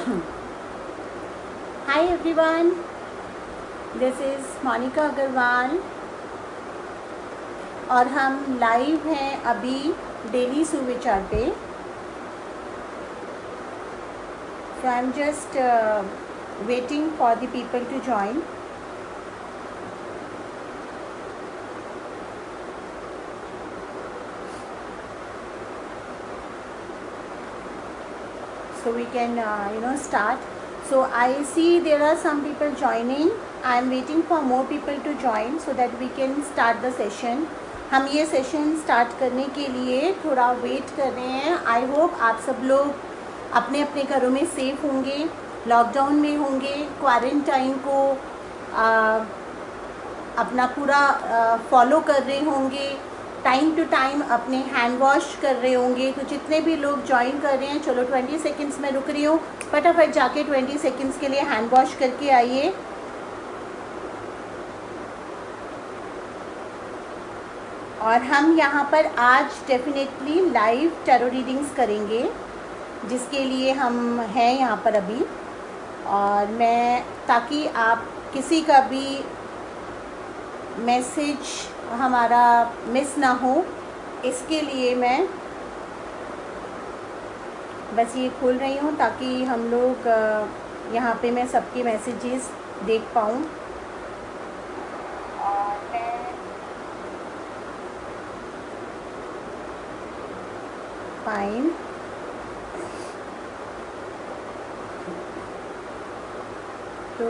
Hi everyone, this is Monika Agarwal और हम live हैं अभी डेली सुविचार पे। So I'm just waiting for the people to join. So we can start. So I see there are some people joining. I am waiting for more people to join so that we can start the session. हम ये session start करने के लिए थोड़ा wait कर रहे हैं। I hope आप सब लोग अपने अपने घरों में सेफ होंगे, लॉकडाउन में होंगे, क्वारंटाइन को अपना पूरा फॉलो कर रहे होंगे, टाइम टू टाइम अपने हैंड वॉश कर रहे होंगे। तो जितने भी लोग ज्वाइन कर रहे हैं, चलो 20 सेकंड्स में रुक रही हूँ, फटाफट जाके 20 सेकंड्स के लिए हैंड वॉश करके आइए। और हम यहाँ पर आज डेफिनेटली लाइव टैरो रीडिंग्स करेंगे, जिसके लिए हम हैं यहाँ पर अभी। और मैं ताकि आप किसी का भी मैसेज हमारा मिस ना हो, इसके लिए मैं बस ये खोल रही हूँ ताकि हम लोग यहाँ पे मैं सबके मैसेजेस देख पाऊँ। और मैं फाइन, तो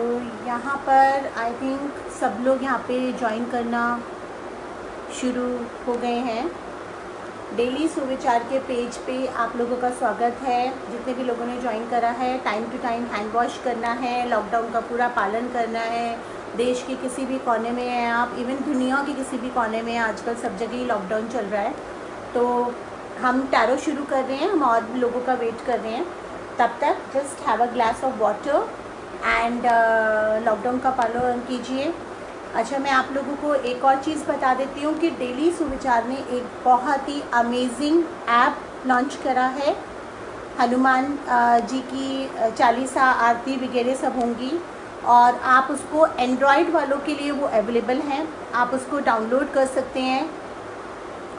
यहाँ पर आई थिंक सब लोग यहाँ पे ज्वाइन करना शुरू हो गए हैं। डेली सुविचार के पेज पे आप लोगों का स्वागत है। जितने भी लोगों ने ज्वाइन करा है, time to time hand wash करना है, लॉकडाउन का पूरा पालन करना है। देश के किसी भी कोने में हैं आप, इवन दुनिया के किसी भी कोने में, आजकल सब जगह ही लॉकडाउन चल रहा है। तो हम टैरो शुरू कर रहे हैं, हम और भी लोगों का वेट कर रहे हैं। तब तक just have a glass of water and lockdown का पालन कीजिए। अच्छा, मैं आप लोगों को एक और चीज़ बता देती हूँ कि डेली सुविचार ने एक बहुत ही अमेजिंग ऐप लॉन्च करा है। हनुमान जी की चालीसा, आरती वगैरह सब होंगी और आप उसको एंड्रॉयड वालों के लिए वो अवेलेबल हैं, आप उसको डाउनलोड कर सकते हैं।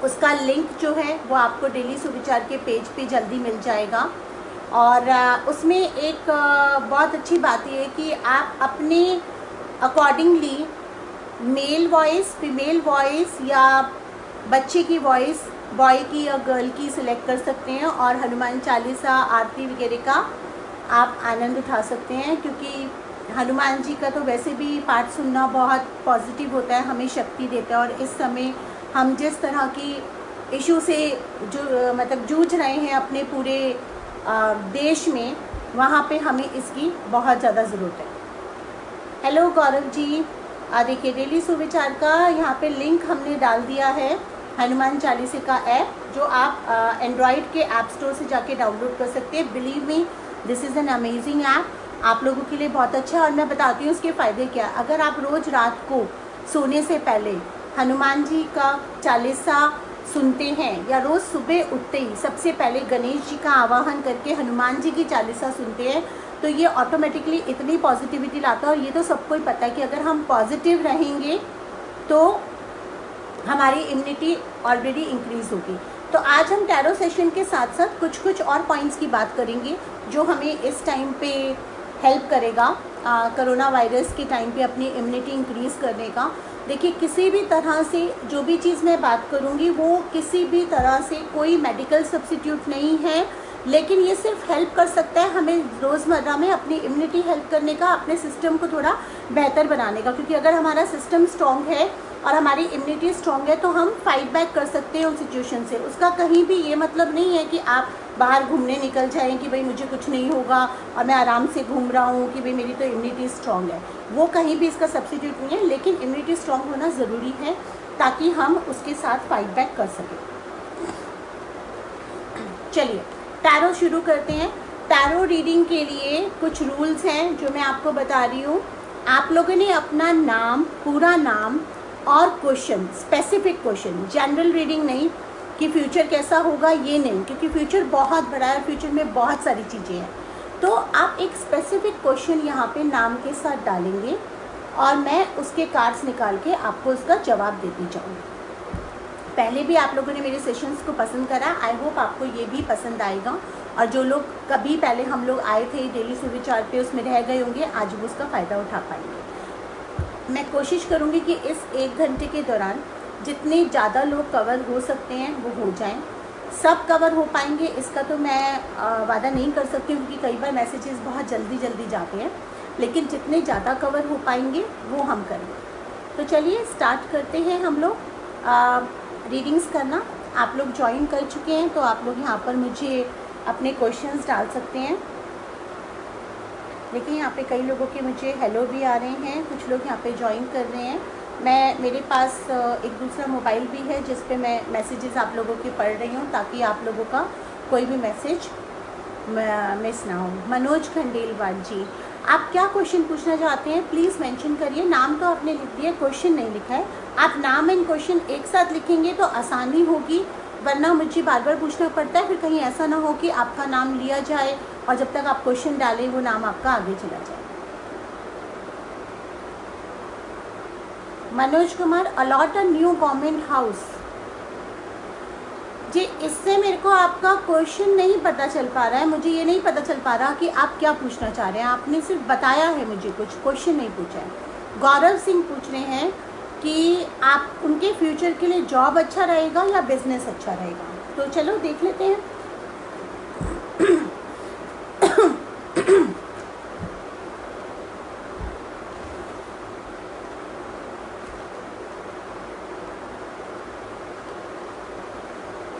उसका लिंक जो है वो आपको डेली सुविचार के पेज पे जल्दी मिल जाएगा। और उसमें एक बहुत अच्छी बात ये है कि आप अपने accordingly male voice, female voice या बच्चे की वॉइस, बॉय की या गर्ल की सिलेक्ट कर सकते हैं और हनुमान चालीसा, आरती वगैरह का आप आनंद उठा सकते हैं। क्योंकि हनुमान जी का तो वैसे भी पाठ सुनना बहुत पॉजिटिव होता है, हमें शक्ति देता है। और इस समय हम जिस तरह की इशू से जो जूझ रहे हैं अपने पूरे देश में, वहाँ पे हमें इसकी बहुत ज़्यादा ज़रूरत है। हेलो गौरव जी, देखिए डेली सुविचार का यहाँ पे लिंक हमने डाल दिया है, हनुमान चालीसा का ऐप, जो आप एंड्रॉयड के ऐप स्टोर से जाके डाउनलोड कर सकते हैं। Believe me, this is an amazing app, आप लोगों के लिए बहुत अच्छा है। और मैं बताती हूँ उसके फ़ायदे क्या। अगर आप रोज़ रात को सोने से पहले हनुमान जी का चालीसा सुनते हैं या रोज़ सुबह उठते ही सबसे पहले गणेश जी का आवाहन करके हनुमान जी की चालीसा सुनते हैं, तो ये ऑटोमेटिकली इतनी पॉजिटिविटी लाता है। और ये तो सबको ही पता है कि अगर हम पॉजिटिव रहेंगे तो हमारी इम्यूनिटी ऑलरेडी इंक्रीज़ होगी। तो आज हम टैरो सेशन के साथ साथ कुछ और पॉइंट्स की बात करेंगे जो हमें इस टाइम पे हेल्प करेगा कोरोना वायरस के टाइम पे अपनी इम्यूनिटी इंक्रीज़ करने का। देखिए, किसी भी तरह से जो भी चीज़ मैं बात करूँगी वो किसी भी तरह से कोई मेडिकल सब्स्टिट्यूट नहीं है, लेकिन ये सिर्फ हेल्प कर सकता है हमें रोज़मर्रा में अपनी इम्यूनिटी हेल्प करने का, अपने सिस्टम को थोड़ा बेहतर बनाने का। क्योंकि अगर हमारा सिस्टम स्ट्रॉन्ग है और हमारी इम्यूनिटी स्ट्रॉन्ग है तो हम फाइट बैक कर सकते हैं उन सिचुएशन से। उसका कहीं भी ये मतलब नहीं है कि आप बाहर घूमने निकल जाएं कि भाई मुझे कुछ नहीं होगा और मैं आराम से घूम रहा हूँ कि भाई मेरी तो इम्यूनिटी स्ट्रॉन्ग है। वो कहीं भी इसका सब्स्टिट्यूट नहीं है, लेकिन इम्यूनिटी स्ट्रॉन्ग होना ज़रूरी है ताकि हम उसके साथ फाइट बैक कर सकें। चलिए टैरो शुरू करते हैं। टैरो रीडिंग के लिए कुछ रूल्स हैं जो मैं आपको बता रही हूँ। आप लोगों ने अपना नाम, पूरा नाम और question, specific question, general reading नहीं कि फ्यूचर कैसा होगा, ये नहीं, क्योंकि फ्यूचर बहुत बड़ा है, फ्यूचर में बहुत सारी चीज़ें हैं। तो आप आप एक स्पेसिफिक क्वेश्चन यहाँ पे नाम के साथ डालेंगे और मैं उसके कार्ड्स निकाल के आपको उसका जवाब देती जाऊँगी। पहले भी आप लोगों ने मेरे सेशंस को पसंद करा, आई होप आपको ये भी पसंद आएगा। और जो लोग कभी पहले हम लोग आए थे डेली सुविचार पे, उसमें रह गए होंगे, आज वो उसका फ़ायदा उठा पाएंगे। मैं कोशिश करूँगी कि इस 1 घंटे के दौरान जितने ज़्यादा लोग कवर हो सकते हैं वो हो जाएं। सब कवर हो पाएंगे इसका तो मैं वादा नहीं कर सकती हूँ, क्योंकि कई बार मैसेजेस बहुत जल्दी जाते हैं, लेकिन जितने ज़्यादा कवर हो पाएंगे वो हम करेंगे। तो चलिए स्टार्ट करते हैं हम लोग रीडिंग्स करना। आप लोग ज्वाइन कर चुके हैं तो आप लोग यहाँ पर मुझे अपने क्वेश्चंस डाल सकते हैं। देखिए यहाँ पे कई लोगों के मुझे हेलो भी आ रहे हैं, कुछ लोग यहाँ पे ज्वाइन कर रहे हैं। मेरे पास एक दूसरा मोबाइल भी है जिस पे मैं मैसेजेस आप लोगों के पढ़ रही हूँ, ताकि आप लोगों का कोई भी मैसेज मिस ना हो। मनोज खंडेलवाल जी, आप क्या क्वेश्चन पूछना चाहते हैं प्लीज़ मेंशन करिए। नाम तो आपने लिख दिया, क्वेश्चन नहीं लिखा है। आप नाम एंड क्वेश्चन एक साथ लिखेंगे तो आसानी होगी, वरना मुझे बार बार पूछना पड़ता है, फिर कहीं ऐसा ना हो कि आपका नाम लिया जाए और जब तक आप क्वेश्चन डालें वो नाम आपका आगे चला जाए। Manoj Kumar, allot a new government house. जी, इससे मेरे को आपका क्वेश्चन नहीं पता चल पा रहा है, मुझे ये नहीं पता चल पा रहा कि आप क्या पूछना चाह रहे हैं। आपने सिर्फ बताया है मुझे, कुछ क्वेश्चन नहीं पूछा है। गौरव सिंह पूछ रहे हैं कि आप उनके फ्यूचर के लिए जॉब अच्छा रहेगा या बिजनेस अच्छा रहेगा। तो चलो देख लेते हैं।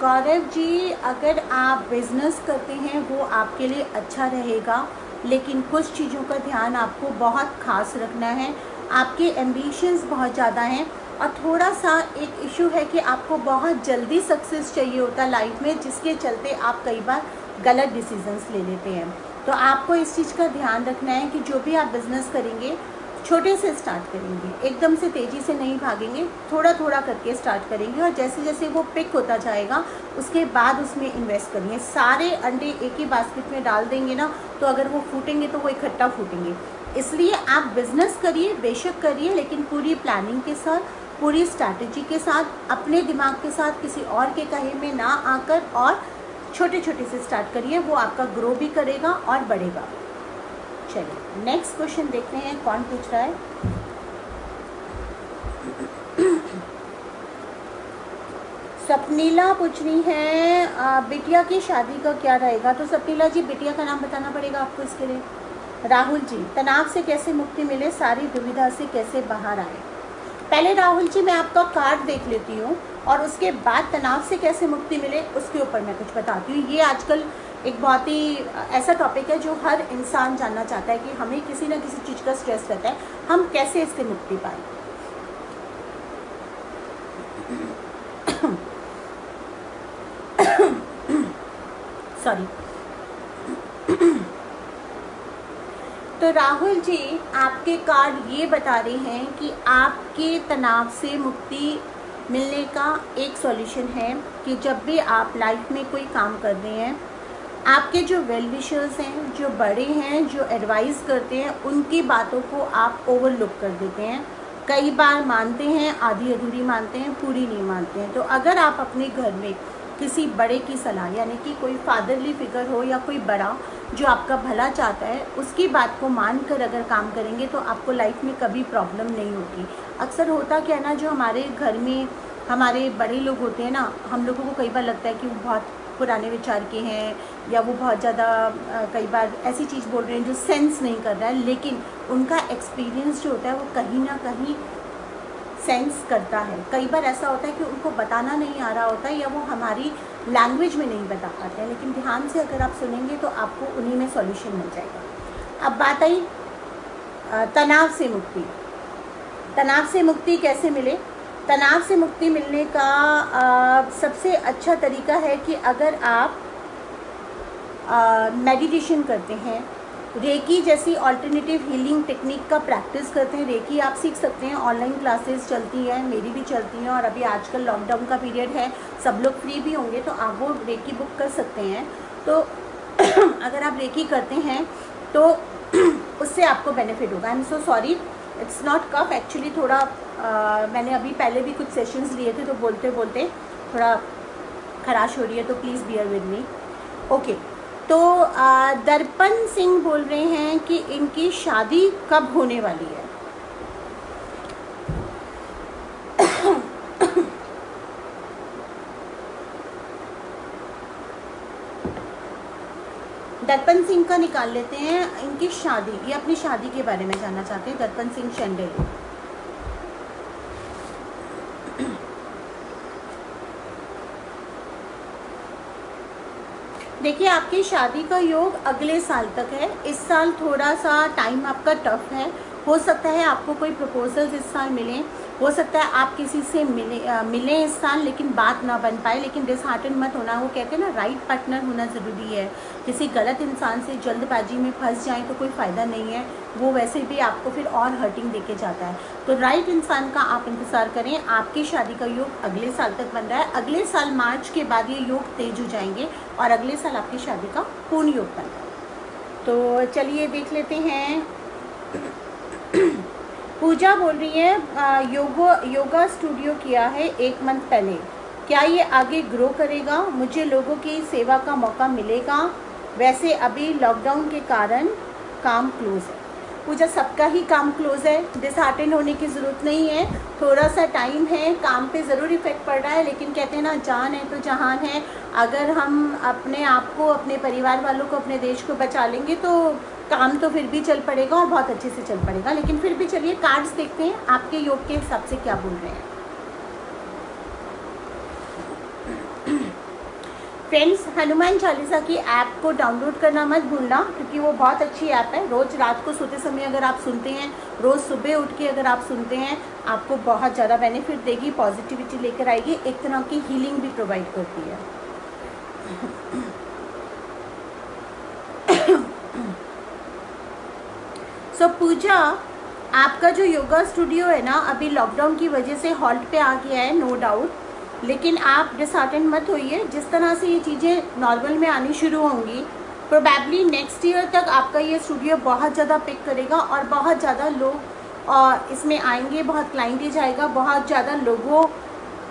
गौरव जी, अगर आप बिज़नेस करते हैं वो आपके लिए अच्छा रहेगा, लेकिन कुछ चीज़ों का ध्यान आपको बहुत ख़ास रखना है। आपके एम्बिशंस बहुत ज़्यादा हैं और थोड़ा सा एक इशू है कि आपको बहुत जल्दी सक्सेस चाहिए होता है लाइफ में, जिसके चलते आप कई बार गलत डिसीजंस ले लेते हैं। तो आपको इस चीज़ का ध्यान रखना है कि जो भी आप बिज़नेस करेंगे छोटे से स्टार्ट करेंगे, एकदम से तेज़ी से नहीं भागेंगे, थोड़ा थोड़ा करके स्टार्ट करेंगे और जैसे जैसे वो पिक होता जाएगा उसके बाद उसमें इन्वेस्ट करेंगे। सारे अंडे एक ही बास्केट में डाल देंगे ना, तो अगर वो फूटेंगे तो वो इकट्ठा फूटेंगे। इसलिए आप बिज़नेस करिए, बेशक करिए, लेकिन पूरी प्लानिंग के साथ, पूरी स्ट्रैटेजी के साथ, अपने दिमाग के साथ, किसी और के कहे में ना आकर, और छोटे छोटे से स्टार्ट करिए, वो आपका ग्रो भी करेगा और बढ़ेगा। चलिए नेक्स्ट क्वेश्चन देखते हैं कौन पूछ रहा है। सपनीला पूछ रही है बिटिया की शादी का क्या रहेगा। तो सपनीला जी, बिटिया का नाम बताना पड़ेगा आपको इसके लिए। राहुल जी, तनाव से कैसे मुक्ति मिले, सारी दुविधा से कैसे बाहर आए। पहले राहुल जी मैं आपका कार्ड देख लेती हूँ और उसके बाद तनाव से कैसे मुक्ति मिले उसके ऊपर मैं कुछ बताती हूँ। ये आजकल एक बहुत ही ऐसा टॉपिक है जो हर इंसान जानना चाहता है कि हमें किसी न किसी चीज़ का स्ट्रेस रहता है, हम कैसे इससे मुक्ति पाएं। सॉरी। तो राहुल जी, आपके कार्ड ये बता रहे हैं कि आपके तनाव से मुक्ति मिलने का एक सॉल्यूशन है कि जब भी आप लाइफ में कोई काम कर रहे हैं, आपके जो वेल विशर्स हैं, जो बड़े हैं, जो एडवाइस करते हैं, उनकी बातों को आप ओवरलुक कर देते हैं। कई बार मानते हैं, आधी अधूरी मानते हैं, पूरी नहीं मानते हैं। तो अगर आप अपने घर में किसी बड़े की सलाह, यानी कि कोई फादरली फिगर हो या कोई बड़ा जो आपका भला चाहता है, उसकी बात को मानकर अगर काम करेंगे तो आपको लाइफ में कभी प्रॉब्लम नहीं होगी। अक्सर होता क्या है ना, जो हमारे घर में हमारे बड़े लोग होते हैं ना, हम लोगों को कई बार लगता है कि वो बहुत पुराने विचार के हैं या वो बहुत ज़्यादा कई बार ऐसी चीज़ बोल रहे हैं जो सेंस नहीं कर रहा है, लेकिन उनका एक्सपीरियंस जो होता है वो कहीं ना कहीं सेंस करता है। कई बार ऐसा होता है कि उनको बताना नहीं आ रहा होता है या वो हमारी लैंग्वेज में नहीं बता पाते हैं, लेकिन ध्यान से अगर आप सुनेंगे तो आपको उन्हीं में सॉल्यूशन मिल जाएगा। अब बात आई तनाव से मुक्ति। तनाव से मुक्ति कैसे मिले। तनाव से मुक्ति मिलने का सबसे अच्छा तरीका है कि अगर आप मेडिटेशन करते हैं, रेकी जैसी अल्टरनेटिव हीलिंग टेक्निक का प्रैक्टिस करते हैं। रेकी आप सीख सकते हैं, ऑनलाइन क्लासेस चलती हैं, मेरी भी चलती हैं, और अभी आजकल लॉकडाउन का पीरियड है, सब लोग फ्री भी होंगे तो आप वो रेकी बुक कर सकते हैं। तो अगर आप रेकी करते हैं तो उससे आपको बेनिफिट होगा। I am so sorry, it's not cough actually, थोड़ा मैंने अभी पहले भी कुछ सेशंस लिए थे तो बोलते बोलते थोड़ा खराश हो रही है, तो please bear with me. Okay, तो दर्पण सिंह बोल रहे हैं कि इनकी शादी कब होने वाली है। दर्पण सिंह का निकाल लेते हैं, इनकी शादी, ये अपनी शादी के बारे में जानना चाहते हैं, दर्पण सिंह चंडेल। देखिए, आपकी शादी का योग अगले साल तक है। इस साल थोड़ा सा टाइम आपका टफ है। हो सकता है आपको कोई प्रपोजल्स इस साल मिलें, हो सकता है आप किसी से मिलें इस साल लेकिन बात ना बन पाए, लेकिन डिसहार्टन मत होना। वो कहते हैं ना, राइट पार्टनर होना ज़रूरी है। किसी गलत इंसान से जल्दबाजी में फंस जाएं तो कोई फ़ायदा नहीं है, वो वैसे भी आपको फिर और हर्टिंग देके जाता है। तो राइट इंसान का आप इंतज़ार करें। आपकी शादी का योग अगले साल तक बन रहा है। अगले साल मार्च के बाद ये योग तेज हो जाएंगे और अगले साल आपकी शादी का पूर्ण योग बन रहा है। तो चलिए देख लेते हैं। पूजा बोल रही है योगा स्टूडियो किया है 1 मंथ पहले, क्या ये आगे ग्रो करेगा? मुझे लोगों की सेवा का मौका मिलेगा? वैसे अभी लॉकडाउन के कारण काम क्लोज है। पूजा, सबका ही काम क्लोज है, डिसहार्टन होने की ज़रूरत नहीं है। थोड़ा सा टाइम है, काम पे ज़रूर इफ़ेक्ट पड़ रहा है, लेकिन कहते हैं ना, जान है तो जहान है। अगर हम अपने आप को, अपने परिवार वालों को, अपने देश को बचा लेंगे तो काम तो फिर भी चल पड़ेगा और बहुत अच्छे से चल पड़ेगा। लेकिन फिर भी चलिए कार्ड्स देखते हैं आपके योग के हिसाब से क्या बोल रहे हैं। फ्रेंड्स, हनुमान चालीसा की ऐप को डाउनलोड करना मत भूलना, क्योंकि वो बहुत अच्छी ऐप है। रोज़ रात को सोते समय अगर आप सुनते हैं, रोज़ सुबह उठ के अगर आप सुनते हैं, आपको बहुत ज़्यादा बेनिफिट देगी, पॉजिटिविटी लेकर आएगी, एक तरह की हीलिंग भी प्रोवाइड करती है। सो पूजा, आपका जो योगा स्टूडियो है ना, अभी लॉकडाउन की वजह से हॉल्ट पे आ गया है, नो डाउट, लेकिन आप डिसहार्टन मत होइए। जिस तरह से ये चीज़ें नॉर्मल में आनी शुरू होंगी, प्रोबेबली नेक्स्ट ईयर तक आपका ये स्टूडियो बहुत ज़्यादा पिक करेगा और बहुत ज़्यादा लोग इसमें आएंगे, बहुत क्लाइंटेज आएगा, बहुत ज़्यादा लोगों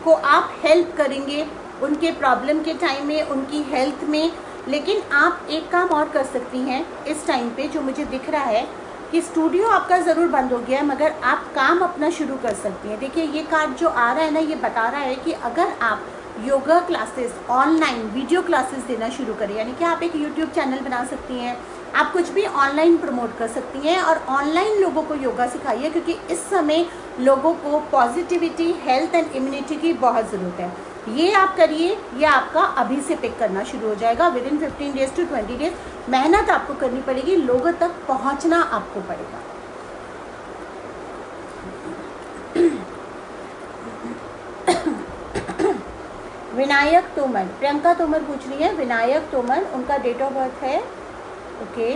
को आप हेल्प करेंगे उनके प्रॉब्लम के टाइम में, उनकी हेल्थ में। लेकिन आप एक काम और कर सकती हैं इस टाइम पे, जो मुझे दिख रहा है कि स्टूडियो आपका ज़रूर बंद हो गया है, मगर आप काम अपना शुरू कर सकती हैं। देखिए, ये कार्ड जो आ रहा है ना, ये बता रहा है कि अगर आप yoga classes, online video classes देना शुरू करें, यानी कि आप एक यूट्यूब चैनल बना सकती हैं, आप कुछ भी ऑनलाइन प्रमोट कर सकती हैं और ऑनलाइन लोगों को योगा सिखाइए, क्योंकि इस समय लोगों को पॉजिटिविटी, हेल्थ एंड इम्यूनिटी की बहुत ज़रूरत है। ये आप करिए, ये आपका अभी से पिक करना शुरू हो जाएगा। Within 15 days to 20 days मेहनत आपको करनी पड़ेगी, लोगों तक पहुंचना आपको पड़ेगा। विनायक तोमर, प्रियंका तोमर पूछ रही है, विनायक तोमर, उनका डेट ऑफ बर्थ है। ओके,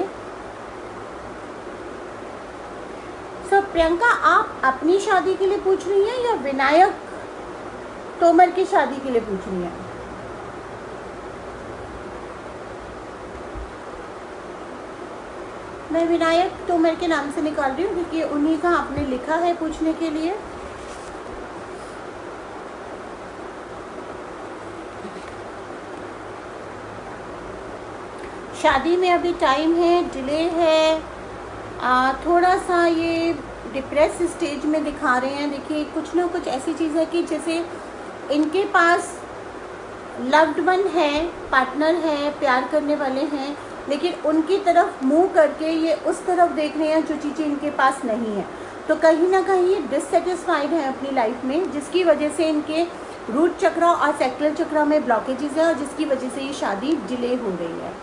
सो प्रियंका, आप अपनी शादी के लिए पूछ रही हैं या विनायक तोमर की शादी के लिए पूछ रही हैं? मैं विनायक तोमर के नाम से निकाल रही हूँ, क्योंकि उन्हीं का आपने लिखा है पूछने के लिए। शादी में अभी टाइम है, डिले है, थोड़ा सा ये डिप्रेस स्टेज में दिखा रहे हैं। देखिए, कुछ ना कुछ ऐसी चीज़ है कि जैसे इनके पास लव्ड वन है, पार्टनर है, प्यार करने वाले हैं, लेकिन उनकी तरफ मुंह करके ये उस तरफ देख रहे हैं जो चीज़ें इनके पास नहीं है। तो कहीं ना कहीं ये डिससेटिस्फाइड है अपनी लाइफ में, जिसकी वजह से इनके रूट चक्र और सैक्रल चक्र में ब्लॉकेजेस है और जिसकी वजह से ये शादी डिले हो रही है।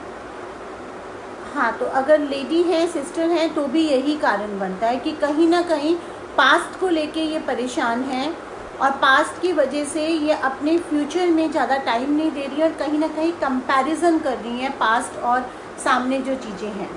हाँ, तो अगर लेडी है, सिस्टर हैं, तो भी यही कारण बनता है कि कहीं ना कहीं पास्ट को लेके ये परेशान हैं और पास्ट की वजह से ये अपने फ्यूचर में ज़्यादा टाइम नहीं दे रही है और कहीं ना कहीं कंपैरिजन कर रही हैं पास्ट और सामने जो चीज़ें हैं।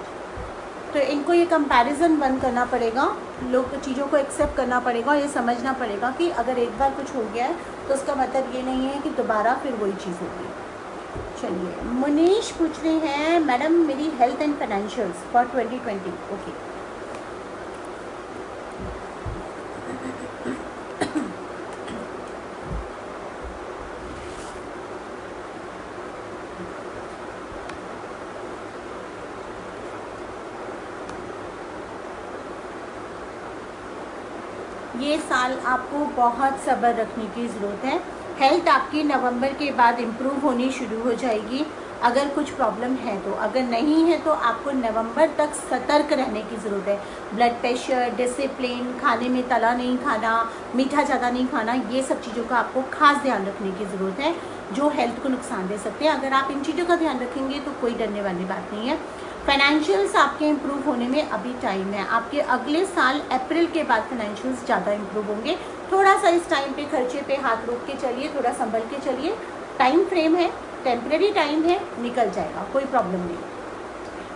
तो इनको ये कंपैरिजन बंद करना पड़ेगा, लोग चीज़ों को एक्सेप्ट करना पड़ेगा और ये समझना पड़ेगा कि अगर एक बार कुछ हो गया है तो उसका मतलब ये नहीं है कि दोबारा फिर वही चीज़ होगी। चलिए, मुनीश पूछ रहे हैं मैडम मेरी health and financials for 2020। Okay, ये साल आपको बहुत सब्र रखने की ज़रूरत है। हेल्थ आपकी नवंबर के बाद इम्प्रूव होनी शुरू हो जाएगी अगर कुछ प्रॉब्लम है तो। अगर नहीं है तो आपको नवंबर तक सतर्क रहने की ज़रूरत है। ब्लड प्रेशर, डिसिप्लिन, खाने में तला नहीं खाना, मीठा ज़्यादा नहीं खाना, ये सब चीज़ों का आपको खास ध्यान रखने की ज़रूरत है जो हेल्थ को नुकसान दे सकते हैं। अगर आप इन चीज़ों का ध्यान रखेंगे तो कोई डरने वाली बात नहीं है। फाइनेंशियल्स आपके इम्प्रूव होने में अभी टाइम है। आपके अगले साल अप्रैल के बाद फाइनेंशियल्स ज़्यादा इम्प्रूव होंगे। थोड़ा सा इस टाइम पे खर्चे पे हाथ रोक के चलिए, थोड़ा संभल के चलिए। टाइम फ्रेम है, टेम्परेरी टाइम है, निकल जाएगा, कोई प्रॉब्लम नहीं।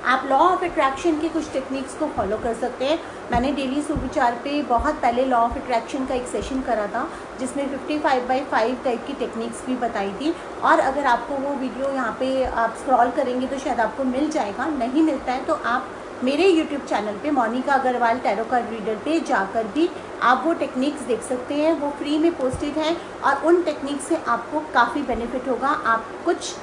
आप लॉ ऑफ अट्रैक्शन की कुछ टेक्निक्स को फॉलो कर सकते हैं। मैंने डेली सुविचार पे बहुत पहले लॉ ऑफ अट्रैक्शन का एक सेशन करा था जिसमें 55/5 टाइप की टेक्निक्स भी बताई थी। और अगर आपको वो वीडियो यहाँ पे आप स्क्रॉल करेंगे तो शायद आपको मिल जाएगा, नहीं मिलता है तो आप मेरे YouTube चैनल पे Monika Agarwal tarot card reader पे जाकर भी आप वो टेक्निक्स देख सकते हैं। वो फ्री में पोस्टेड हैं और उन टेक्निक्स से आपको काफ़ी बेनिफिट होगा। आप कुछ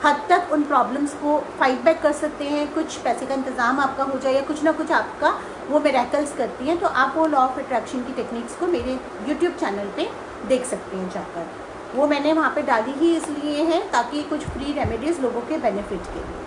हद तक उन प्रॉब्लम्स को फाइट बैक कर सकते हैं, कुछ पैसे का इंतज़ाम आपका हो जाए या कुछ ना कुछ आपका वो मिरेकल्स करती हैं। तो आप वो लॉ ऑफ अट्रैक्शन की टेक्निक्स को मेरे YouTube चैनल पे देख सकते हैं जाकर। वो मैंने वहाँ पे डाली ही इसलिए है ताकि कुछ फ्री रेमेडीज़ लोगों के बेनिफिट के लिए।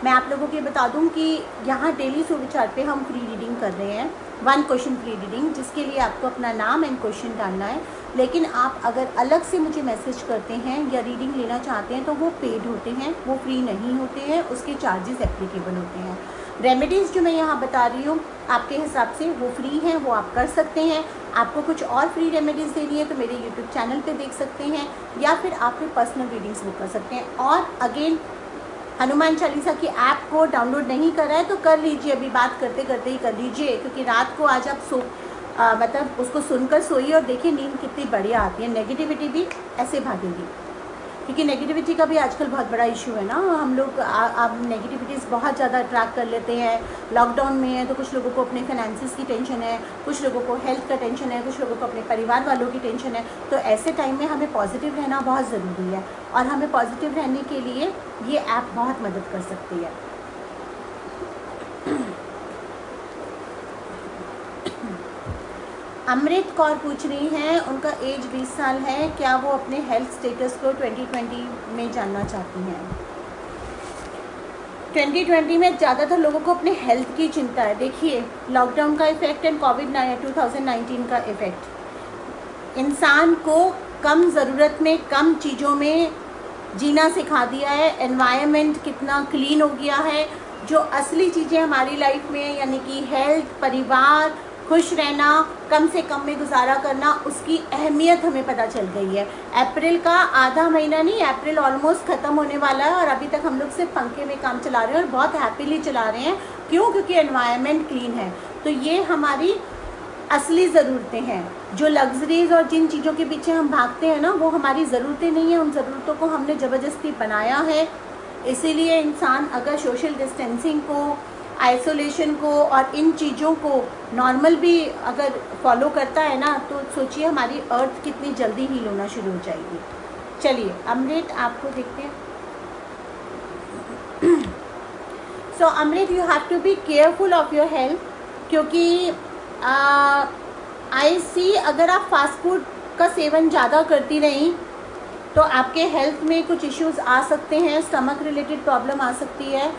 मैं आप लोगों को बता दूं कि यहाँ डेली सुविचार पे हम फ्री रीडिंग कर रहे हैं, 1 क्वेश्चन फ्री रीडिंग, जिसके लिए आपको अपना नाम एंड क्वेश्चन डालना है। लेकिन आप अगर अलग से मुझे मैसेज करते हैं या रीडिंग लेना चाहते हैं तो वो पेड होते हैं, वो फ्री नहीं होते हैं, उसके चार्जेस एप्लीकेबल होते हैं। रेमेडीज़ जो मैं यहाँ बता रही हूँ आपके हिसाब से वो फ्री हैं, वो आप कर सकते हैं। आपको कुछ और फ्री रेमेडीज़ देनी है तो मेरे यूट्यूब चैनल पे देख सकते हैं या फिर आप फिर पर्सनल रीडिंग्स बुक कर सकते हैं। और अगेन, हनुमान चालीसा की ऐप को डाउनलोड नहीं करा है तो कर लीजिए, अभी बात करते करते ही कर लीजिए, क्योंकि रात को आज आप मतलब उसको सुनकर सोइए और देखिए नींद कितनी बढ़िया आती है। नेगेटिविटी भी ऐसे भागेगी, क्योंकि नेगेटिविटी का भी आजकल बहुत बड़ा इशू है ना। हम लोग अब नेगेटिविटीज़ बहुत ज़्यादा अट्रैक्ट कर लेते हैं। लॉकडाउन में है तो कुछ लोगों को अपने फाइनेंसिस की टेंशन है, कुछ लोगों को हेल्थ का टेंशन है, कुछ लोगों को अपने परिवार वालों की टेंशन है। तो ऐसे टाइम में हमें पॉजिटिव रहना बहुत ज़रूरी है और हमें पॉजिटिव रहने के लिए ये ऐप बहुत मदद कर सकती है। अमृत कौर पूछ रही हैं, उनका एज 20 साल है, क्या वो अपने हेल्थ स्टेटस को 2020 में जानना चाहती हैं। 2020 में ज़्यादातर लोगों को अपने हेल्थ की चिंता है। देखिए, लॉकडाउन का इफ़ेक्ट एंड कोविड-19 का इफ़ेक्ट इंसान को कम ज़रूरत में कम चीज़ों में जीना सिखा दिया है। एनवायरनमेंट कितना क्लीन हो गया है। जो असली चीज़ें हमारी लाइफ में, यानी कि हेल्थ, परिवार, खुश रहना, कम से कम में गुजारा करना, उसकी अहमियत हमें पता चल गई है। अप्रैल का आधा महीना नहीं, अप्रैल ऑलमोस्ट ख़त्म होने वाला है और अभी तक हम लोग सिर्फ पंखे में काम चला रहे हैं और बहुत हैप्पीली चला रहे हैं। क्यों? क्योंकि एनवायरनमेंट क्लीन है। तो ये हमारी असली ज़रूरतें हैं। जो लग्जरीज़ और जिन चीज़ों के पीछे हम भागते हैं ना, वो हमारी ज़रूरतें नहीं हैं। उन ज़रूरतों को हमने ज़बरदस्ती बनाया है। इसीलिए इंसान अगर सोशल डिस्टेंसिंग को, आइसोलेशन को और इन चीज़ों को नॉर्मल भी अगर फॉलो करता है ना, तो सोचिए हमारी अर्थ कितनी जल्दी हील होना शुरू हो जाएगी। चलिए अमृत आपको देखते हैं। So Amrit, you have to be careful of your health, क्योंकि आई सी अगर आप फास्ट फूड का सेवन ज़्यादा करती रहीं तो आपके हेल्थ में कुछ इश्यूज आ सकते हैं। स्टमक रिलेटेड प्रॉब्लम आ सकती है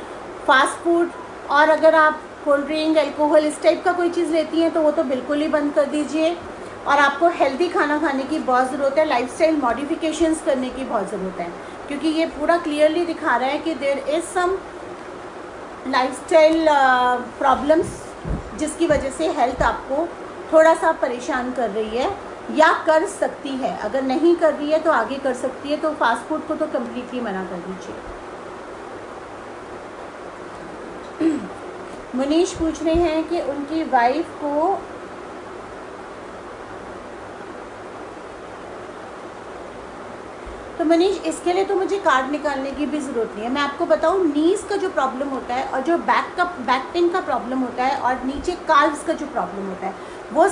फास्ट फूड। और अगर आप कोल्ड ड्रिंक, अल्कोहल, इस टाइप का कोई चीज़ लेती हैं तो वो तो बिल्कुल ही बंद कर दीजिए। और आपको हेल्दी खाना खाने की बहुत ज़रूरत है, लाइफस्टाइल मॉडिफिकेशंस करने की बहुत ज़रूरत है, क्योंकि ये पूरा क्लियरली दिखा रहा है कि there is some lifestyle problems जिसकी वजह से हेल्थ आपको थोड़ा सा परेशान कर रही है या कर सकती है। अगर नहीं कर रही है तो आगे कर सकती है। तो फास्ट फूड को तो कम्प्लीटली मना कर दीजिए। मनीष पूछ रहे हैं कि उनकी वाइफ को तो मनीष इसके लिए तो मुझे कार्ड निकालने की भी ज़रूरत नहीं है। मैं आपको बताऊं, नीज का जो प्रॉब्लम होता है और जो बैक पेन का प्रॉब्लम होता है और नीचे काल्व्स का जो प्रॉब्लम होता है वो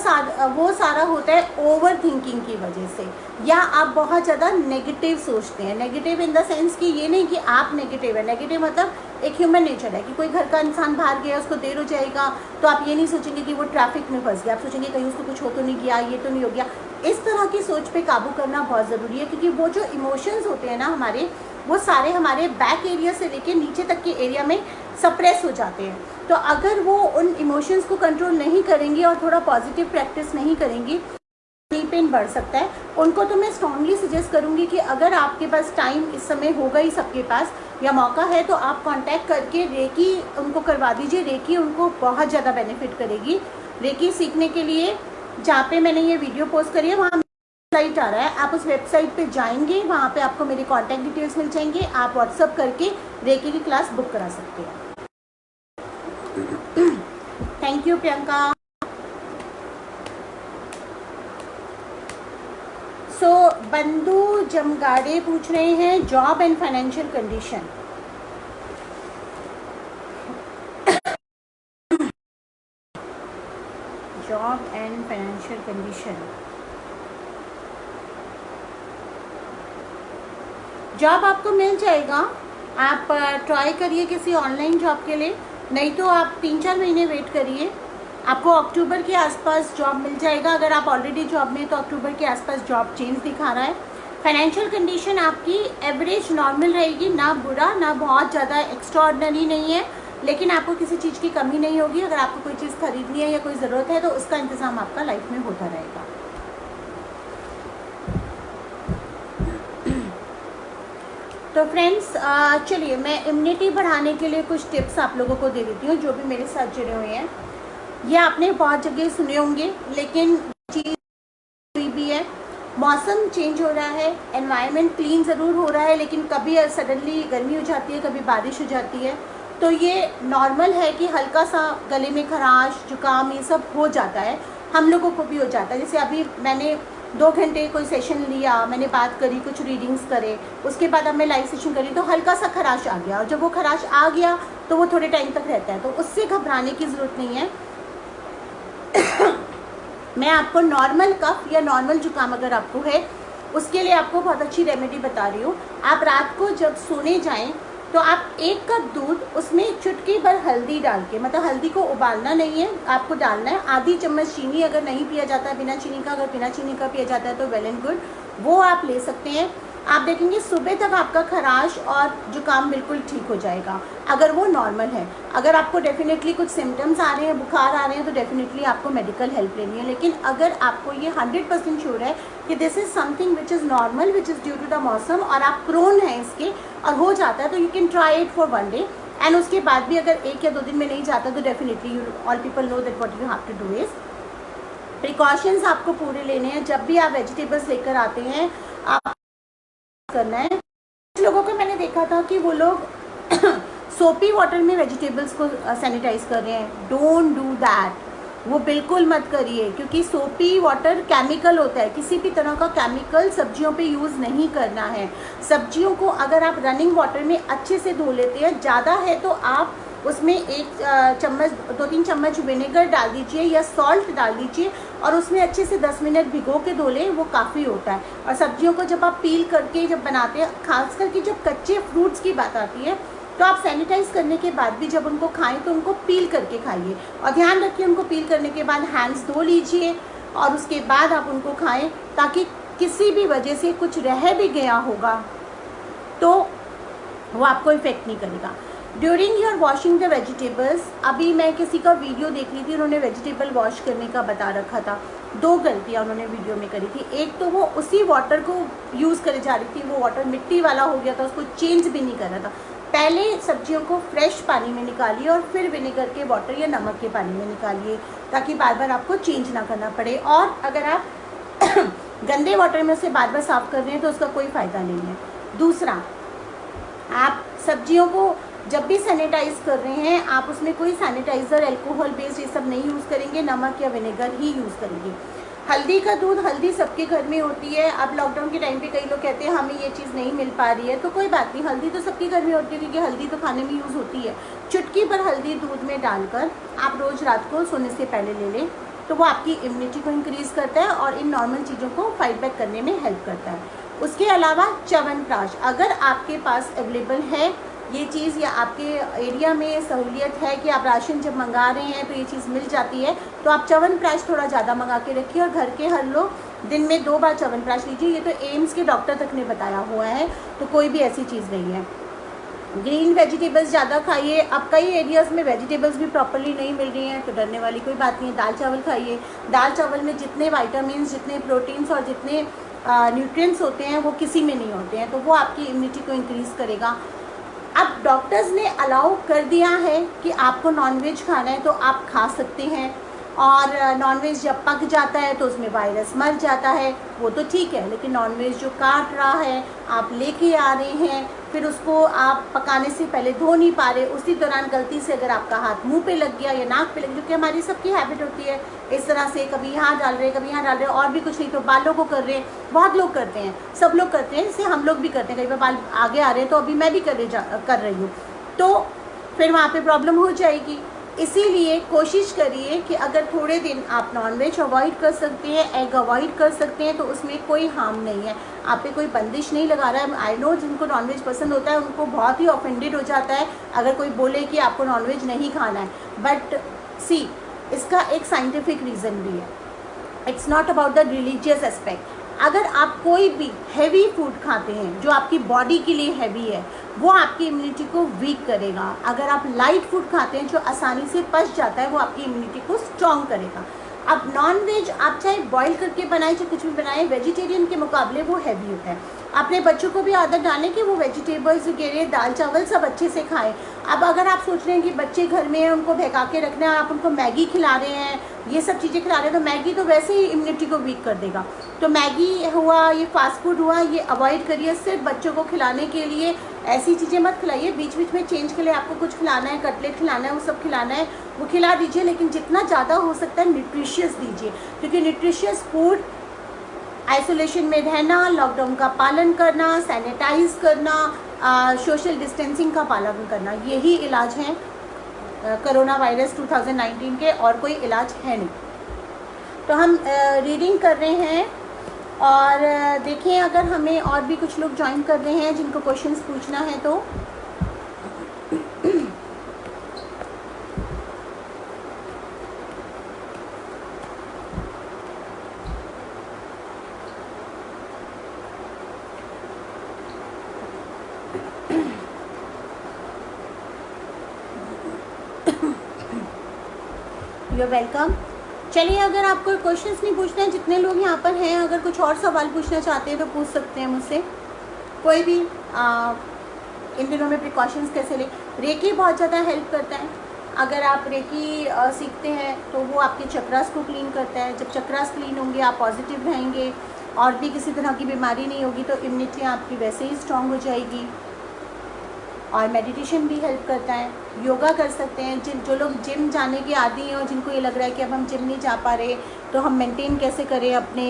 सारा होता है ओवर थिंकिंग की वजह से, या आप बहुत ज़्यादा नेगेटिव सोचते हैं। नेगेटिव इन द सेंस कि ये नहीं कि आप नेगेटिव है, नेगेटिव मतलब एक ह्यूमन नेचर है कि कोई घर का इंसान बाहर गया, उसको देर हो जाएगा तो आप ये नहीं सोचेंगे कि वो ट्रैफिक में फंस गया, आप सोचेंगे कहीं उसको कुछ हो तो नहीं गया, ये तो नहीं हो गया। इस तरह की सोच पे काबू करना बहुत ज़रूरी है, क्योंकि वो जो इमोशंस होते हैं ना हमारे, वो सारे हमारे बैक एरिया से लेके नीचे तक के एरिया में सप्रेस हो जाते हैं। तो अगर वो उन इमोशंस को कंट्रोल नहीं करेंगी और थोड़ा पॉजिटिव प्रैक्टिस नहीं करेंगी, नी पेन बढ़ सकता है। उनको तो मैं स्ट्रांगली सजेस्ट करूँगी कि अगर आपके पास टाइम इस समय होगा ही सबके पास या मौका है, तो आप कांटेक्ट करके रेकी उनको करवा दीजिए। रेकी उनको बहुत ज़्यादा बेनिफिट करेगी। रेकी सीखने के लिए जहाँ पे मैंने ये वीडियो पोस्ट करी है वहाँ वेबसाइट आ रहा है, आप उस वेबसाइट पे जाएंगे, वहाँ पे आपको मेरे कॉन्टैक्ट डिटेल्स मिल जाएंगे, आप व्हाट्सअप करके रेकी की क्लास बुक करा सकते हैं। Thank you Priyanka. सो बंधु जमगाड़े पूछ रहे हैं job and financial condition. Job and financial condition. Job आपको मिल जाएगा, आप ट्राई करिए किसी ऑनलाइन जॉब के लिए, नहीं तो आप 3-4 महीने वेट करिए, आपको अक्टूबर के आसपास जॉब मिल जाएगा। अगर आप ऑलरेडी जॉब में तो अक्टूबर के आसपास जॉब चेंज दिखा रहा है। फाइनेंशियल कंडीशन आपकी एवरेज नॉर्मल रहेगी, ना बुरा ना बहुत ज़्यादा एक्स्ट्राऑर्डिनरी नहीं है, लेकिन आपको किसी चीज़ की कमी नहीं होगी। अगर आपको कोई चीज़ खरीदनी है या कोई ज़रूरत है तो उसका इंतज़ाम आपका लाइफ में होता रहेगा। तो फ्रेंड्स चलिए मैं इम्यूनिटी बढ़ाने के लिए कुछ टिप्स आप लोगों को दे देती हूँ, जो भी मेरे साथ जुड़े हुए हैं। ये आपने बहुत जगह सुने होंगे, लेकिन चीज़ हुई भी है, मौसम चेंज हो रहा है, एनवायरनमेंट क्लीन ज़रूर हो रहा है, लेकिन कभी सडनली गर्मी हो जाती है, कभी बारिश हो जाती है। तो ये नॉर्मल है कि हल्का सा गले में खराश, जुकाम, ये सब हो जाता है, हम लोगों को भी हो जाता है। जैसे अभी मैंने 2 घंटे कोई सेशन लिया, मैंने बात करी, कुछ रीडिंग्स करे, उसके बाद अब मैं लाइव सेशन करी तो हल्का सा खराश आ गया, और जब वो खराश आ गया तो वो थोड़े टाइम तक रहता है, तो उससे घबराने की ज़रूरत नहीं है। मैं आपको नॉर्मल कफ या नॉर्मल जुकाम अगर आपको है, उसके लिए आपको बहुत अच्छी रेमेडी बता रही हूँ। आप रात को जब सोने जाएं तो आप 1 कप दूध, उसमें चुटकी भर हल्दी डाल के, मतलब हल्दी को उबालना नहीं है, आपको डालना है, आधी चम्मच चीनी, अगर नहीं पिया जाता है बिना चीनी का, अगर बिना चीनी का पिया जाता है तो वेल एंड गुड, वो आप ले सकते हैं। आप देखेंगे सुबह तक आपका खराश और जुकाम बिल्कुल ठीक हो जाएगा, अगर वो नॉर्मल है। अगर आपको डेफिनेटली कुछ सिम्टम्स आ रहे हैं, बुखार आ रहे हैं, तो डेफिनेटली आपको मेडिकल हेल्प लेनी है। लेकिन अगर आपको ये 100% श्योर है कि this is something which is normal, which is due to the मौसम, और आप प्रोन हैं इसके और हो जाता है, तो you can try it for 1 day, and उसके बाद भी अगर 1 या 2 दिन में नहीं जाता तो definitely all people know that what you have to do is precautions आपको पूरे लेने हैं। जब भी आप वेजिटेबल्स लेकर आते हैं, आप करना है। कुछ लोगों को मैंने देखा था कि वो लोग सोपी वाटर में वेजिटेबल्स को सैनिटाइज कर रहे हैं। डोंट डू दैट, वो बिल्कुल मत करिए, क्योंकि सोपी वाटर केमिकल होता है, किसी भी तरह का केमिकल सब्जियों पे यूज़ नहीं करना है। सब्जियों को अगर आप रनिंग वाटर में अच्छे से धो लेते हैं, ज़्यादा है तो आप उसमें 1 चम्मच 2-3 चम्मच विनेगर डाल दीजिए या सॉल्ट डाल दीजिए, और उसमें अच्छे से 10 मिनट भिगो के धो लें, वो काफ़ी होता है। और सब्जियों को जब आप पील करके जब बनाते हैं, खास करके जब कच्चे फ्रूट्स की बात आती है, तो आप सैनिटाइज करने के बाद भी जब उनको खाएं तो उनको पील करके खाइए, और ध्यान रखिए उनको पील करने के बाद हैंड्स धो लीजिए और उसके बाद आप उनको खाएं, ताकि किसी भी वजह से कुछ रह भी गया होगा तो वो आपको इफ़ेक्ट नहीं करेगा। During your washing the vegetables, अभी मैं किसी का वीडियो देख रही थी, उन्होंने वेजिटेबल वॉश करने का बता रखा था। 2 गलतियाँ उन्होंने वीडियो में करी थी। एक तो वो उसी वाटर को यूज़ करे जा रही थी, वो वाटर मिट्टी वाला हो गया था, उसको चेंज भी नहीं कर रहा था। पहले सब्जियों को फ्रेश पानी में निकालिए और फिर विनेगर के वाटर या नमक के पानी में निकालिए, ताकि बार बार आपको चेंज ना करना पड़े। और अगर आप गंदे वाटर में उसे बार बार साफ़ कर रहे हैं तो उसका कोई फ़ायदा नहीं है। दूसरा, आप सब्जियों को जब भी सैनिटाइज कर रहे हैं, आप उसमें कोई सैनिटाइज़र, अल्कोहल बेस्ड ये सब नहीं यूज़ करेंगे, नमक या विनेगर ही यूज़ करेंगे। हल्दी का दूध, हल्दी सबके घर में होती है। अब लॉकडाउन के टाइम पे कई लोग कहते हैं हमें ये चीज़ नहीं मिल पा रही है, तो कोई बात नहीं, हल्दी तो सबके घर में होती है क्योंकि हल्दी तो खाने में यूज़ होती है। चुटकी पर हल्दी दूध में डालकर आप रोज़ रात को सोने से पहले ले लें, तो वो आपकी इम्यूनिटी को इंक्रीज़ करता है और इन नॉर्मल चीज़ों को फाइट बैक करने में हेल्प करता है। उसके अलावा च्यवनप्राश अगर आपके पास अवेलेबल है ये चीज़, या आपके एरिया में सहूलियत है कि आप राशन जब मंगा रहे हैं तो ये चीज़ मिल जाती है, तो आप च्यवनप्राश थोड़ा ज़्यादा मंगा के रखिए और घर के हर लोग दिन में 2 बार च्यवनप्राश लीजिए। ये तो एम्स के डॉक्टर तक ने बताया हुआ है, तो कोई भी ऐसी चीज़ नहीं है। ग्रीन वेजिटेबल्स ज़्यादा खाइए। अब कई एरियाज़ में वेजिटेबल्स भी प्रॉपर्ली नहीं मिल रही हैं, तो डरने वाली कोई बात नहीं है। दाल चावल खाइए। दाल चावल में जितने विटामिन्स, जितने प्रोटीन्स और जितने न्यूट्रिएंट्स होते हैं वो किसी में नहीं होते हैं, तो वो आपकी इम्यूनिटी को इंक्रीज़ करेगा। अब डॉक्टर्स ने अलाउ कर दिया है कि आपको नॉनवेज खाना है तो आप खा सकते हैं, और नॉनवेज जब पक जाता है तो उसमें वायरस मर जाता है, वो तो ठीक है। लेकिन नॉनवेज जो काट रहा है, आप लेके आ रहे हैं, फिर उसको आप पकाने से पहले धो नहीं पा रहे, उसी दौरान गलती से अगर आपका हाथ मुंह पे लग गया या नाक पे लग गया, जो कि हमारी सबकी हैबिट होती है इस तरह से, कभी यहाँ डाल रहे हैं, कभी यहाँ डाल रहे हैं, और भी कुछ नहीं तो बालों को कर रहे हैं, बहुत लोग करते हैं, सब लोग करते हैं, जैसे हम लोग भी करते हैं। कई बार बाल आगे आ रहे हैं तो अभी मैं भी कर रही हूँ, तो फिर वहाँ पे प्रॉब्लम हो जाएगी। इसीलिए कोशिश करिए कि अगर थोड़े दिन आप नॉनवेज अवॉइड कर सकते हैं, एग अवॉइड कर सकते हैं, तो उसमें कोई हार्म नहीं है, आप पे कोई बंदिश नहीं लगा रहा है। आई नो जिनको नॉनवेज पसंद होता है उनको बहुत ही ऑफेंडेड हो जाता है अगर कोई बोले कि आपको नॉनवेज नहीं खाना है, बट सी इसका एक साइंटिफिक रीज़न भी है। It's not about the religious aspect. अगर आप कोई भी हैवी फूड खाते हैं जो आपकी बॉडी के लिए हैवी है, वो आपकी इम्यूनिटी को वीक करेगा। अगर आप लाइट फूड खाते हैं जो आसानी से पच जाता है, वो आपकी इम्यूनिटी को स्ट्रॉन्ग करेगा। अब नॉन वेज आप चाहे बॉईल करके बनाएं, चाहे कुछ भी बनाएं, वेजिटेरियन के मुकाबले वो हैवी होता है। अपने बच्चों को भी आदत डालें कि वो वेजिटेबल्स वगैरह, दाल चावल सब अच्छे से खाएं। अब अगर आप सोच रहे हैं कि बच्चे घर में हैं, उनको बहका के रखना है, आप उनको मैगी खिला रहे हैं, ये सब चीज़ें खिला रहे हैं, तो मैगी तो वैसे ही इम्यूनिटी को वीक कर देगा। तो मैगी हुआ, ये फास्ट फूड हुआ, ये अवॉइड करिए। सिर्फ बच्चों को खिलाने के लिए ऐसी चीज़ें मत खिलाइए। बीच बीच में चेंज के लिए आपको कुछ खिलाना है, कटलेट खिलाना है, वो सब खिलाना है, वो खिला दीजिए, लेकिन जितना ज़्यादा हो सकता है न्यूट्रिशियस दीजिए, क्योंकि न्यूट्रिशियस फूड, आइसोलेशन में रहना, लॉकडाउन का पालन करना, सैनिटाइज करना, सोशल डिस्टेंसिंग का पालन करना, यही इलाज हैं कोरोना वायरस 2019 के, और कोई इलाज है नहीं। तो हम रीडिंग कर रहे हैं, और देखें अगर हमें और भी कुछ लोग ज्वाइन कर रहे हैं जिनको क्वेश्चंस पूछना है तो। You are welcome. चलिए, अगर आपको क्वेश्चंस नहीं पूछना है, जितने लोग यहाँ पर हैं, अगर कुछ और सवाल पूछना चाहते हैं तो पूछ सकते हैं मुझसे, कोई भी। इन दिनों में प्रिकॉशंस कैसे लें। रेकी बहुत ज़्यादा हेल्प करता है। अगर आप रेकी सीखते हैं तो वो आपके चक्रास को क्लीन करता है। जब चक्रास क्लीन होंगे, आप पॉजिटिव रहेंगे, और भी किसी तरह की बीमारी नहीं होगी, तो इम्यूनिटी आपकी वैसे ही स्ट्रांग हो जाएगी। और मेडिटेशन भी हेल्प करता है। योगा कर सकते हैं। जो लोग जिम जाने के आदी हैं और जिनको ये लग रहा है कि अब हम जिम नहीं जा पा रहे, तो हम मेंटेन कैसे करें अपने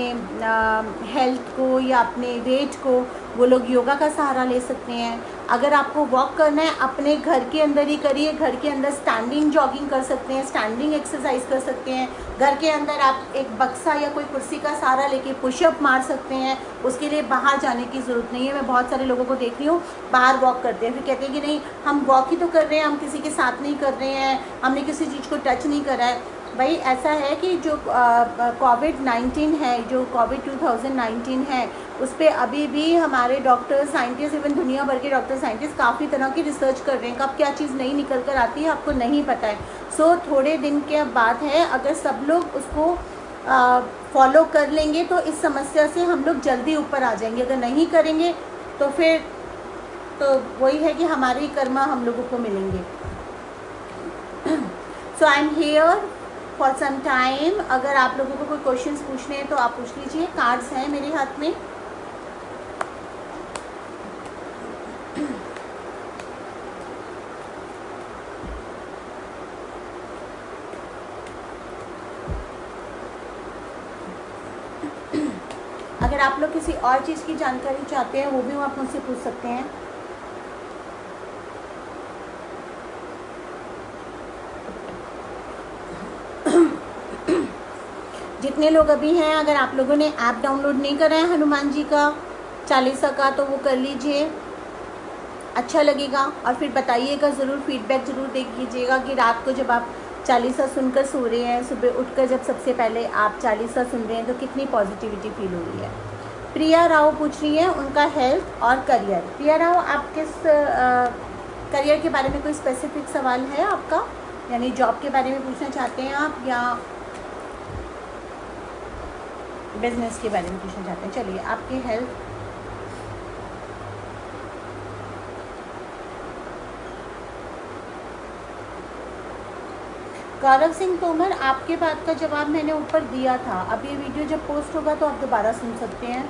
हेल्थ को या अपने वेट को, वो लोग योगा का सहारा ले सकते हैं। अगर आपको वॉक करना है, अपने घर के अंदर ही करिए। घर के अंदर स्टैंडिंग जॉगिंग कर सकते हैं, स्टैंडिंग एक्सरसाइज कर सकते हैं। घर के अंदर आप एक बक्सा या कोई कुर्सी का सहारा लेके पुशअप मार सकते हैं। उसके लिए बाहर जाने की ज़रूरत नहीं है। मैं बहुत सारे लोगों को देख रही हूँ बाहर वॉक करते हैं, फिर कहते हैं कि नहीं हम वॉक ही तो कर रहे हैं, हम किसी के साथ नहीं कर रहे हैं, हमने किसी चीज़ को टच नहीं करा है। भाई ऐसा है कि जो कोविड-19 है, जो कोविड 2019 है, उस पर अभी भी हमारे डॉक्टर साइंटिस्ट, इवन दुनिया भर के डॉक्टर साइंटिस्ट काफ़ी तरह की रिसर्च कर रहे हैं। कब क्या चीज़ नई निकल कर आती है आपको नहीं पता है। सो थोड़े दिन के बात है, अगर सब लोग उसको फॉलो कर लेंगे तो इस समस्या से हम लोग जल्दी ऊपर आ जाएंगे। अगर नहीं करेंगे तो फिर तो वही है कि हमारी कर्मा हम लोगों को मिलेंगे। So I am here for some time. अगर आप लोगों को कोई क्वेश्चंस पूछने हैं तो आप पूछ लीजिए। कार्ड्स हैं मेरे हाथ में। अगर आप लोग किसी और चीज़ की जानकारी चाहते हैं वो भी आप मुझसे पूछ सकते हैं। जितने लोग अभी हैं, अगर आप लोगों ने ऐप डाउनलोड नहीं करा है हनुमान जी का चालीसा का तो वो कर लीजिए, अच्छा लगेगा। और फिर बताइएगा ज़रूर, फीडबैक ज़रूर दे कीजिएगा कि रात को जब आप चालीसा सुनकर सो रहे हैं, सुबह उठकर जब सबसे पहले आप चालीसा सुन रहे हैं तो कितनी पॉजिटिविटी फील हो रही है। प्रिया राव पूछ रही हैं उनका हेल्थ और करियर। प्रिया राव, आप किस करियर के बारे में कोई स्पेसिफिक सवाल है आपका, यानी जॉब के बारे में पूछना चाहते हैं आप या बिजनेस के बारे में पूछना चाहते हैं? चलिए, आपकी हेल्थ, गौरव सिंह तोमर, आपके बात का जवाब मैंने ऊपर दिया था। अब ये वीडियो जब पोस्ट होगा तो आप दोबारा सुन सकते हैं।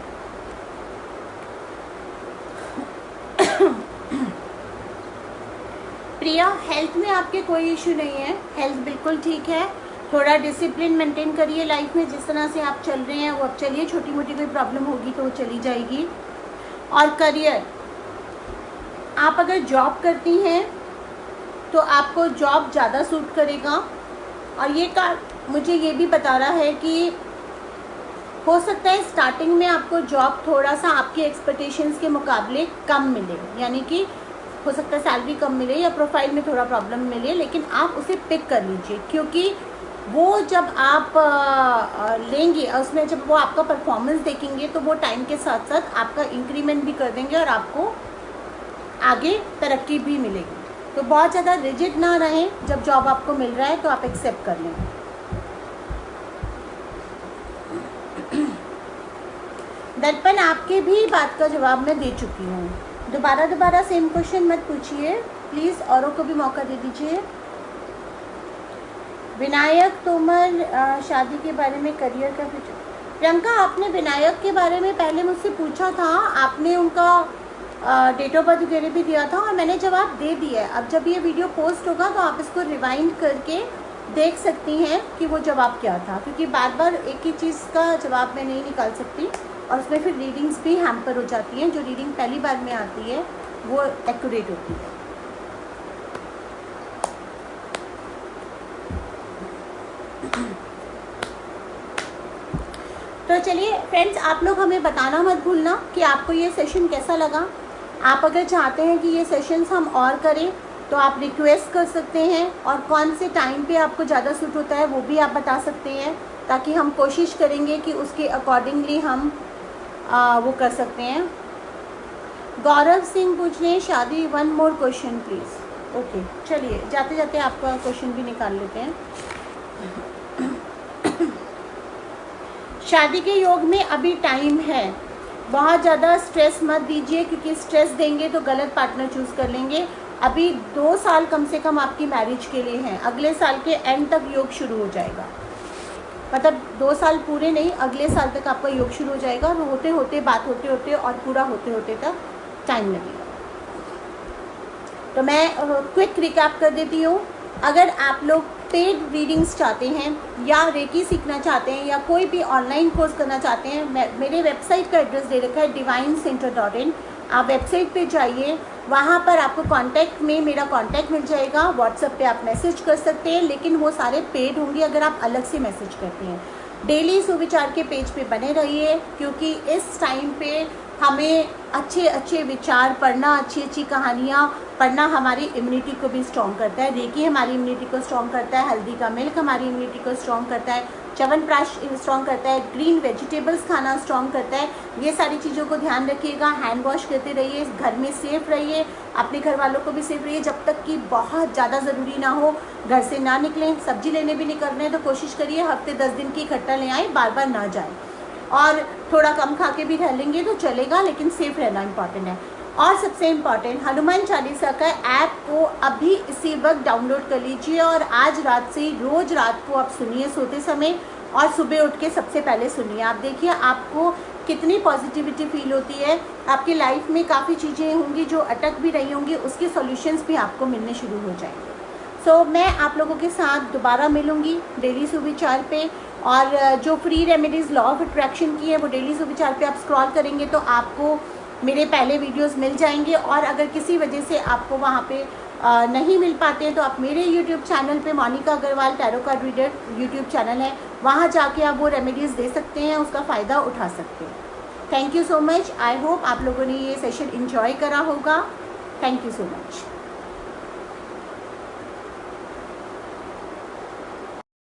प्रिया, हेल्थ में आपके कोई इशू नहीं है, हेल्थ बिल्कुल ठीक है। थोड़ा डिसिप्लिन मेंटेन करिए लाइफ में, जिस तरह से आप चल रहे हैं वो अब चलिए, छोटी मोटी कोई प्रॉब्लम होगी तो वो चली जाएगी। और करियर, आप अगर जॉब करती हैं तो आपको जॉब ज़्यादा सूट करेगा। और ये मुझे ये भी बता रहा है कि हो सकता है स्टार्टिंग में आपको जॉब थोड़ा सा आपके एक्सपेक्टेशंस के मुकाबले कम मिले, यानी कि हो सकता है सैलरी कम मिले या प्रोफाइल में थोड़ा प्रॉब्लम मिले, लेकिन आप उसे पिक कर लीजिए, क्योंकि वो जब आप लेंगे उसमें जब वो आपका परफॉर्मेंस देखेंगे तो वो टाइम के साथ साथ आपका इंक्रीमेंट भी कर देंगे और आपको आगे तरक्की भी मिलेगी। तो बहुत ज़्यादा रिजिड ना रहें, जब जॉब आपको मिल रहा है तो आप एक्सेप्ट कर लें। दर्पण, आपके भी बात का जवाब मैं दे चुकी हूँ, दोबारा सेम क्वेश्चन मत पूछिए प्लीज़, औरों को भी मौका दे दीजिए। विनायक तोमर, शादी के बारे में, करियर का फ्यूचर। प्रियंका, आपने विनायक के बारे में पहले मुझसे पूछा था, आपने उनका डेट ऑफ बर्थ वगैरह भी दिया था और मैंने जवाब दे दिया है। अब जब ये वीडियो पोस्ट होगा तो आप इसको रिवाइंड करके देख सकती हैं कि वो जवाब क्या था, क्योंकि बार बार एक ही चीज़ का जवाब मैं नहीं निकाल सकती और उसमें फिर रीडिंग्स भी हैम्पर हो जाती हैं। जो रीडिंग पहली बार में आती है वो एक्यूरेट होती है। तो चलिए फ्रेंड्स, आप लोग हमें बताना मत भूलना कि आपको ये सेशन कैसा लगा। आप अगर चाहते हैं कि ये सेशंस हम और करें तो आप रिक्वेस्ट कर सकते हैं, और कौन से टाइम पे आपको ज़्यादा सूट होता है वो भी आप बता सकते हैं, ताकि हम कोशिश करेंगे कि उसके अकॉर्डिंगली हम वो कर सकते हैं। गौरव सिंह पूछ रहे हैं शादी, one more question please. Okay, चलिए जाते जाते आपका क्वेश्चन भी निकाल लेते हैं। शादी के योग में अभी टाइम है, बहुत ज़्यादा स्ट्रेस मत दीजिए, क्योंकि स्ट्रेस देंगे तो गलत पार्टनर चूज़ कर लेंगे। अभी 2 साल कम से कम आपकी मैरिज के लिए हैं, अगले साल के एंड तक योग शुरू हो जाएगा, मतलब 2 साल पूरे नहीं, अगले साल तक आपका योग शुरू हो जाएगा। और होते होते, बात होते होते और पूरा होते होते तक टाइम लगेगा। तो मैं क्विक रिकैप कर देती हूँ। अगर आप लोग पेड रीडिंग्स चाहते हैं या रेकी सीखना चाहते हैं या कोई भी ऑनलाइन कोर्स करना चाहते हैं, मेरे वेबसाइट का एड्रेस दे रखा है divinecenter.in। आप वेबसाइट पे जाइए, वहाँ पर आपको कांटेक्ट में मेरा कांटेक्ट मिल जाएगा, व्हाट्सएप पे आप मैसेज कर सकते हैं, लेकिन वो सारे पेड होंगे अगर आप अलग से मैसेज करते हैं। डेली सुविचार के पेज पे बने रहिए, क्योंकि इस टाइम पे हमें अच्छे अच्छे विचार पढ़ना, अच्छी अच्छी कहानियाँ पढ़ना हमारी इम्यूनिटी को भी स्ट्रॉन्ग करता है। रेकी हमारी इम्यूनिटी को स्ट्रॉन्ग करता है, हल्दी का मिल्क हमारी इम्यूनिटी को स्ट्रॉन्ग करता है, च्यवनप्राश स्ट्रॉन्ग करता है, ग्रीन वेजिटेबल्स खाना स्ट्रॉन्ग करता है। ये सारी चीज़ों को ध्यान रखिएगा, हैंड वॉश करते रहिए, घर में सेफ रहिए, अपने घर वालों को भी सेफ रहिए। जब तक कि बहुत ज़्यादा ज़रूरी ना हो घर से ना निकलें। सब्जी लेने भी निकल रहे हैं तो कोशिश करिए हफ्ते 10 दिन की इकट्ठा ले आएँ, बार बार ना जाएँ। और थोड़ा कम खा के भी रह लेंगे तो चलेगा, लेकिन सेफ रहना इम्पॉर्टेंट है। और सबसे इम्पॉर्टेंट, हनुमान चालीसा का ऐप को अभी इसी वक्त डाउनलोड कर लीजिए और आज रात से ही रोज़ रात को आप सुनिए सोते समय, और सुबह उठ के सबसे पहले सुनिए। आप देखिए आपको कितनी पॉजिटिविटी फील होती है। आपकी लाइफ में काफ़ी चीज़ें होंगी जो अटक भी रही होंगी, उसके सॉल्यूशंस भी आपको मिलने शुरू हो जाएंगे। सो मैं आप लोगों के साथ दोबारा मिलूँगी डेली सुविचार पे, और जो free remedies law of attraction की है वो डेली सुविचार पे आप स्क्रॉल करेंगे तो आपको मेरे पहले वीडियोस मिल जाएंगे। और अगर किसी वजह से आपको वहाँ पे नहीं मिल पाते तो आप मेरे यूट्यूब चैनल पे Monika Agarwal tarot card reader YouTube channel है, वहाँ जाके आप वो रेमेडीज़ दे सकते हैं, उसका फ़ायदा उठा सकते हैं। Thank you so much. I hope आप लोगों ने ये सेशन इन्जॉय करा होगा। Thank you so much.